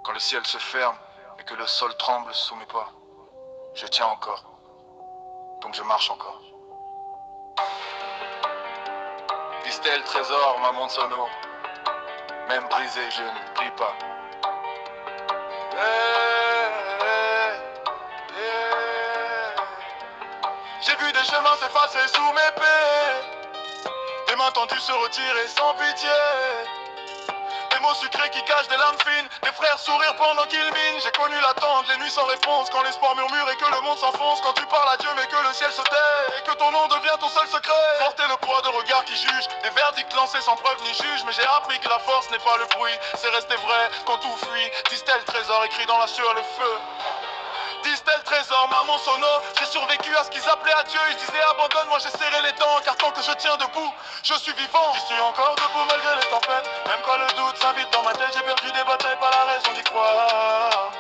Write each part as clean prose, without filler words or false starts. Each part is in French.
Quand le ciel se ferme et que le sol tremble sous mes pas, je tiens encore, donc je marche encore. Distel, trésor, maman de sono, même brisé, je ne plie pas. J'ai vu des chemins s'effacer sous mes pieds, des mains tendues se retirer sans pitié. Des mots sucrés qui cachent des lames fines, des frères sourire pendant qu'ils minent. J'ai connu l'attente, les nuits sans réponse, quand l'espoir murmure et que le monde s'enfonce. Quand tu parles à Dieu mais que le ciel se tait et que ton nom devient ton seul secret. Porter le poids de regards qui jugent, des verdicts lancés sans preuve ni juge. Mais j'ai appris que la force n'est pas le bruit, c'est rester vrai quand tout fuit. Distel, trésor écrit dans la sueur, le feu. Distel, trésor, maman sono. J'ai survécu à ce qu'ils appelaient à Dieu. Ils disaient abandonne, moi j'ai serré les dents. Car tant que je tiens debout, je suis vivant. Je suis encore debout malgré les tempêtes. Même quand le doute s'invite dans ma tête, j'ai perdu des batailles, pas la raison d'y croire.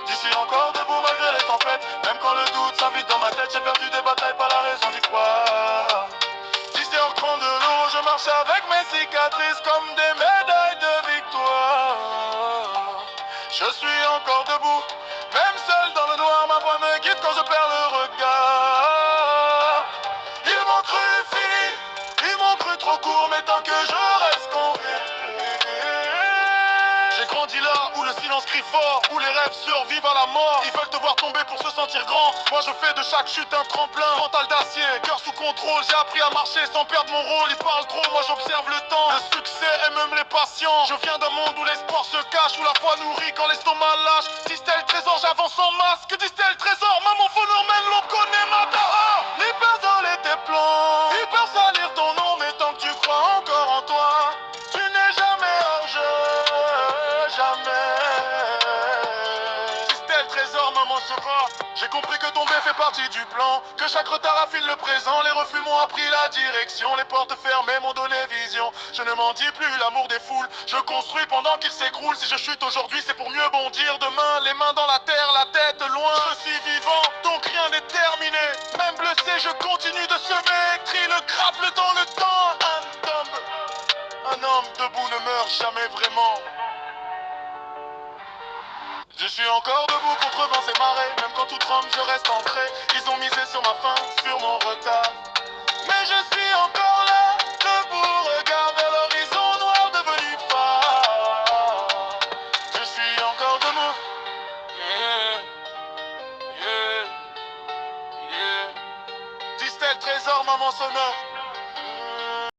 Je suis encore debout malgré les tempêtes. Même quand le doute s'invite dans ma tête, j'ai perdu des batailles, pas la raison d'y croire. D'ici en crant de l'eau, je marche avec mes cicatrices comme des médailles de victoire. Je suis encore debout, même seul dans le noir, ma voix me guide quand je perds le regard. Ils m'ont cru fini, ils m'ont cru trop court, mais tant que je reste convaincu. J'ai grandi là où le silence crie fort, où les rêves survivent à la mort. Ils veulent te voir tomber pour se sentir grand. Moi je fais de chaque chute un tremplin. Mental d'acier, cœur sous contrôle. J'ai appris à marcher sans perdre mon rôle. Ils parlent trop, moi j'observe le temps. Le succès et même les patients. Je viens d'un monde où l'espoir se cache, où la foi nourrit quand l'estomac lâche. Distel, trésor, j'avance en masque. Distel, trésor, maman phénomène, l'on connaît ma dara. Les perdants, tes plans. Ils peuvent salir ton nom, mais tant que tu crois encore en toi, tu n'es jamais hors jeu, jamais. Distel, trésor, maman sera. J'ai compris que tomber fait partie du plan, que chaque retard affine le présent. Les refus m'ont appris la direction, les portes fermées m'ont donné vision. Je ne m'en dis plus, l'amour des foules, je construis pendant qu'ils s'écroulent. Si je chute aujourd'hui, c'est pour mieux bondir demain. Les mains dans la terre, la tête loin. Je suis vivant, donc rien n'est terminé. Même blessé, je continue de semer. Crie le grapple dans le temps. Un homme debout ne meurt jamais vraiment. Je suis encore debout contre vents et marées. Même quand tout tremble, je reste ancré. Ils ont misé sur ma faim, sur mon retard. Mais je suis encore là, debout, regard vers l'horizon noir devenu phare. Je suis encore debout. Yeah, yeah, yeah. Distel, trésor, maman sonore.